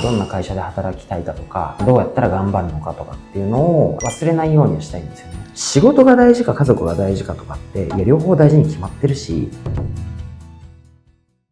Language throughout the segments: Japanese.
どんな会社で働きたいかとか、どうやったら頑張るのかとかっていうのを忘れないようにはしたいんですよね。仕事が大事か家族が大事かとかって、いや、両方大事に決まってるし。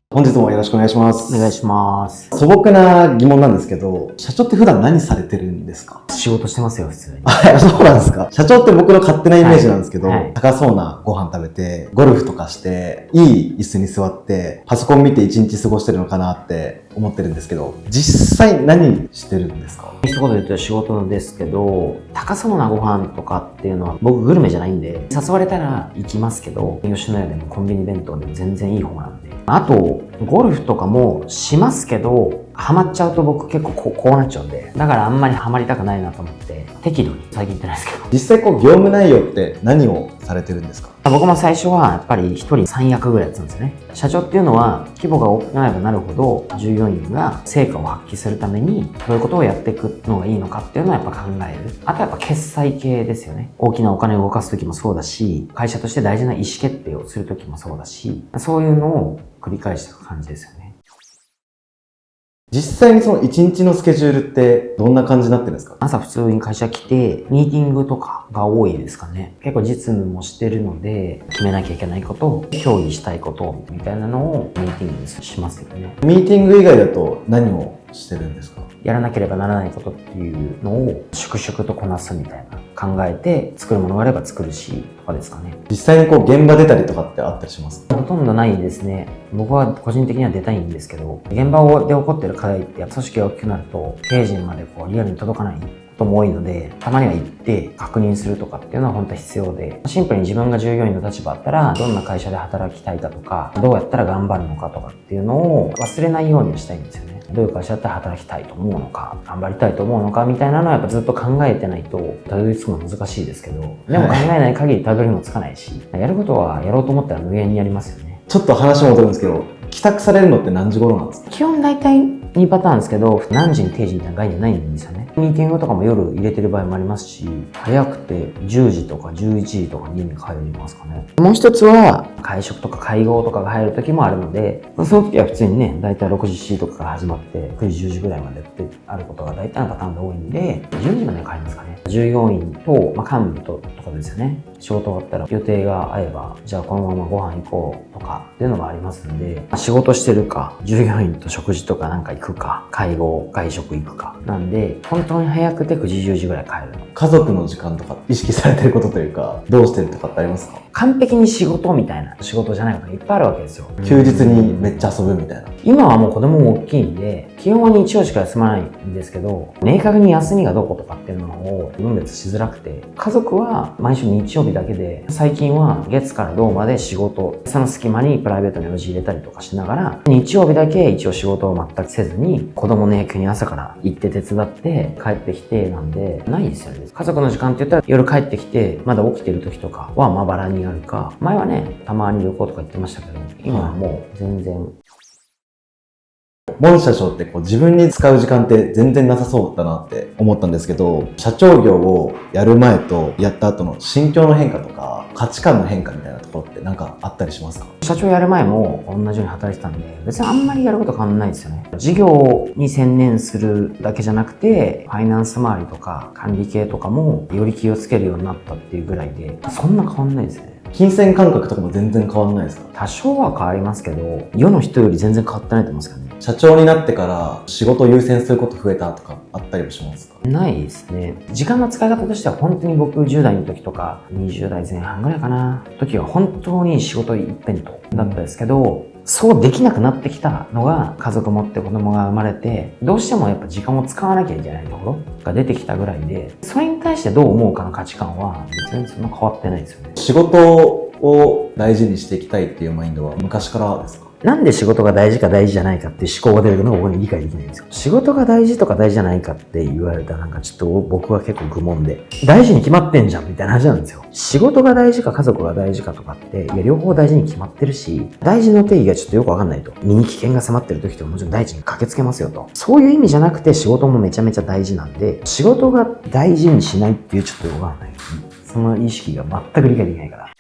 本日もよろしくお願いします。お願いします。素朴な疑問なんですけど、社長って普段何されてるんですか？仕事してますよ、普通に。そうなんですか。社長って僕の勝手なイメージなんですけど、はい高そうなご飯食べて、ゴルフとかして、いい椅子に座って、パソコン見て一日過ごしてるのかなって思ってるんですけど、実際何してるんですか？一言で言うと仕事ですけど、高そうなご飯とかっていうのは僕グルメじゃないんで、誘われたら行きますけど、吉野家でもコンビニ弁当でも全然いい方なんで。あと、ゴルフとかもしますけど、ハマっちゃうと僕結構こうなっちゃうんで、だからあんまりハマりたくないなと思って、適度に最近行ってないですけど。実際業務内容って何をされてるんですか？僕も最初はやっぱり一人3役ぐらいやってたんですよね。社長っていうのは規模が大きくなればなるほど従業員が成果を発揮するためにどういうことをやっていくのがいいのかっていうのをやっぱ考える。あとやっぱ決済系ですよね。大きなお金を動かす時もそうだし、会社として大事な意思決定をする時もそうだし、そういうのを繰り返していく感じですよね。実際にその一日のスケジュールってどんな感じになってるんですか？朝普通に会社来て、ミーティングとかが多いですかね。結構実務もしてるので、決めなきゃいけないこと、協議したいことみたいなのをミーティングにしますよね。ミーティング以外だと何をしてるんですか？やらなければならないことっていうのを粛々とこなすみたいな。考えて作るものがあれば作るし、とかですかね。実際に現場出たりとかってあったりしますか？ほとんどないんですね。僕は個人的には出たいんですけど、現場で起こってる課題って組織が大きくなると、経営陣までリアルに届かないことも多いので、たまには行って確認するとかっていうのは本当は必要で、シンプルに自分が従業員の立場だったら、どんな会社で働きたいかとか、どうやったら頑張るのかとかっていうのを忘れないようにはしたいんですよね。どういう会社だったら働きたいと思うのか、頑張りたいと思うのかみたいなのはやっぱずっと考えてないとたどり着くの難しいですけど、でも考えない限りたどりもつかないし、やることはやろうと思ったら無限にやりますよね。ちょっと話戻るんですけど、帰宅されるのって何時頃なんですか？基本大体2パターンですけど、何時に定時みたいな概念ないんですよね。ミーティングとかも夜入れてる場合もありますし、早くて10時とか11時とかに家に帰りますかね。もう一つは会食とか会合とかが入る時もあるので、その時は普通にね、大体6時7時とかから始まって9時10時ぐらいまでってあることが大体のパターンが多いんで、10時まで帰りますかね。従業員と、幹部とかですよね。仕事終わったら予定が合えば、じゃあこのままご飯行こうとかっていうのがありますんで、仕事してるか、従業員と食事とかなんか行くか、会合、外食行くか。なんで、本当に早くて9時10時ぐらい帰るの。家族の時間とか意識されてることというか、どうしてるとかってありますか？完璧に仕事みたいな仕事じゃないことがいっぱいあるわけですよ。休日にめっちゃ遊ぶみたいな。今はもう子供も大きいんで、基本は日曜しか休まないんですけど、明確に休みがどことかっていうのを分別しづらくて、家族は毎週日曜日だけで、最近は月から土まで仕事、その隙間にプライベートに用事入れたりとかしながら、日曜日だけ一応仕事を全くせずに、子供の野球に朝から行って手伝って帰ってきてなんで、ないですよね。家族の時間って言ったら夜帰ってきて、まだ起きてる時とかはまばらにあるか、前はね、たまに旅行とか行ってましたけど、今はもう全然。モン社長って自分に使う時間って全然なさそうだなって思ったんですけど、社長業をやる前とやった後の心境の変化とか価値観の変化みたいなところってなんかあったりしますか？社長やる前も同じように働いてたんで、別にあんまりやること変わんないですよね。事業に専念するだけじゃなくて、ファイナンス周りとか管理系とかもより気をつけるようになったっていうぐらいで、そんな変わんないですね。金銭感覚とかも全然変わんないですか？多少は変わりますけど、世の人より全然変わってないと思いますけどね。社長になってから仕事を優先すること増えたとかあったりもしますか？ないですね。時間の使い方としては本当に僕10代の時とか20代前半ぐらいかな。時は本当に仕事一辺倒だったですけど、そうできなくなってきたのが家族持って子供が生まれて、どうしてもやっぱ時間を使わなきゃいけないところが出てきたぐらいで、それに対してどう思うかの価値観は別にそんな変わってないですよね。仕事を大事にしていきたいっていうマインドは昔からですか？なんで仕事が大事か大事じゃないかっていう思考が出るのが僕に理解できないんですよ。仕事が大事とか大事じゃないかって言われたらなんかちょっと僕は結構愚問で、大事に決まってんじゃんみたいな話なんですよ。仕事が大事か家族が大事かとかって、いや両方大事に決まってるし、大事の定義がちょっとよくわかんないと。身に危険が迫ってる時とかもちろん大事に駆けつけますよと。そういう意味じゃなくて仕事もめちゃめちゃ大事なんで、仕事が大事にしないっていうちょっとよくわかんない。その意識が全く理解できないから。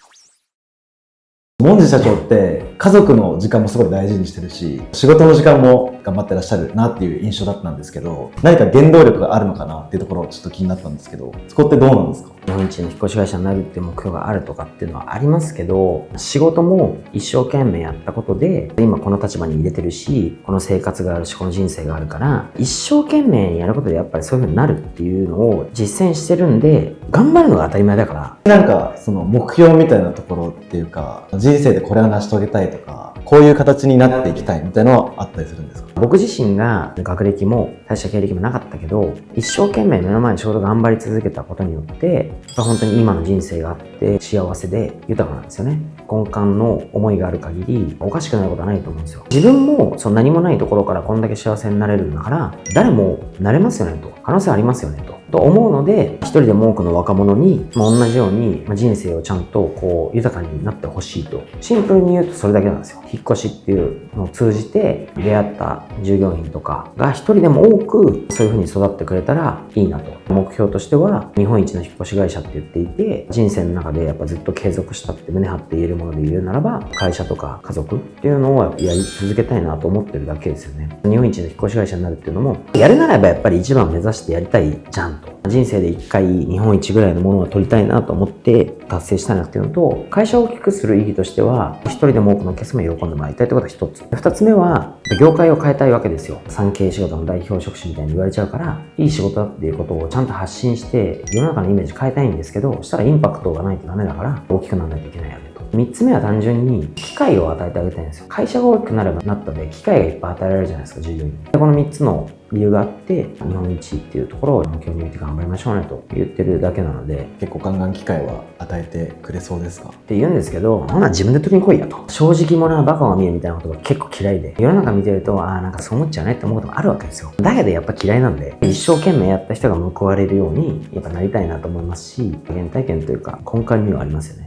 モンジ社長って家族の時間もすごい大事にしてるし、仕事の時間も頑張ってらっしゃるなっていう印象だったんですけど、何か原動力があるのかなっていうところちょっと気になったんですけど、そこってどうなんですか？日本一の引っ越し会社になるっていう目標があるとかっていうのはありますけど、仕事も一生懸命やったことで今この立場に入れてるし、この生活があるし、この人生があるから、一生懸命やることでやっぱりそういう風になるっていうのを実践してるんで、頑張るのが当たり前だから。なんかその目標みたいなところっていうか、人生でこれを成し遂げたいとか、こういう形になっていきたいみたいなのはあったりするんですか？僕自身が学歴も大した経歴もなかったけど、一生懸命目の前に仕事頑張り続けたことによって本当に今の人生があって幸せで豊かなんですよね。根幹の思いがある限りおかしくなることはないと思うんですよ。自分もその何もないところからこんだけ幸せになれるんだから、誰もなれますよねと、可能性ありますよねと思うので、一人でも多くの若者に、同じように人生をちゃんとこう豊かになってほしいと、シンプルに言うとそれだけなんですよ。引っ越しっていうのを通じて出会った従業員とかが一人でも多くそういう風に育ってくれたらいいなと。目標としては日本一の引っ越し会社って言っていて、人生の中でやっぱずっと継続したって胸張って言えるもので言うならば、会社とか家族っていうのをやり続けたいなと思ってるだけですよね。日本一の引っ越し会社になるっていうのも、やるならばやっぱり一番目指してやりたいじゃんと。人生で一回日本一ぐらいのものは取りたいなと思って達成したいなっていうのと、会社を大きくする意義としては、一人でも多くのお客様に喜んでもらいたいってことが一つ。二つ目は、業界を変えたいわけですよ。産経仕事の代表職種みたいに言われちゃうから、いい仕事だっていうことをちゃんと発信して、世の中のイメージ変えたいんですけど、したらインパクトがないとダメだから、大きくならないといけないよねと。三つ目は単純に機会を与えてあげたいんですよ。会社が大きくなればなったで機会がいっぱい与えられるじゃないですか、従業員に。でこの3つの理由があって、日本一っていうところを目標に置いて頑張りましょうねと言ってるだけなので、結構ガンガン機会は与えてくれそうですか？って言うんですけど、ほな自分で取りに来いやと。正直者はバカが見えるみたいなことが結構嫌いで、世の中見てると、なんかそう思っちゃうねって思うこともあるわけですよ。だけどやっぱ嫌いなんで、一生懸命やった人が報われるようにやっぱなりたいなと思いますし、原体験というか根幹にはありますよね。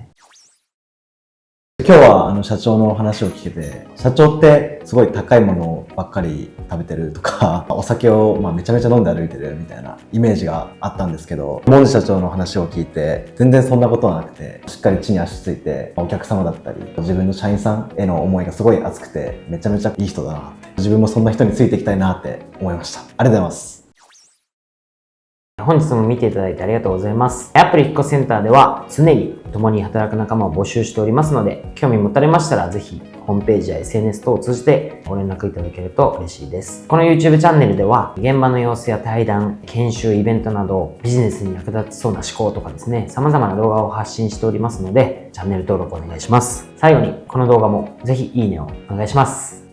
今日は社長の話を聞けて、社長ってすごい高いものばっかり食べてるとか、お酒をめちゃめちゃ飲んで歩いてるみたいなイメージがあったんですけど、モンジ社長の話を聞いて全然そんなことはなくて、しっかり地に足ついてお客様だったり自分の社員さんへの思いがすごい熱くて、めちゃめちゃいい人だなって、自分もそんな人についていきたいなって思いました。ありがとうございます。本日も見ていただいてありがとうございます。アップル引っ越しセンターでは常に共に働く仲間を募集しておりますので、興味持たれましたらぜひホームページや SNS 等を通じてご連絡いただけると嬉しいです。この YouTube チャンネルでは現場の様子や対談、研修、イベントなどビジネスに役立ちそうな思考とかですね、様々な動画を発信しておりますので、チャンネル登録お願いします。最後にこの動画もぜひいいねをお願いします。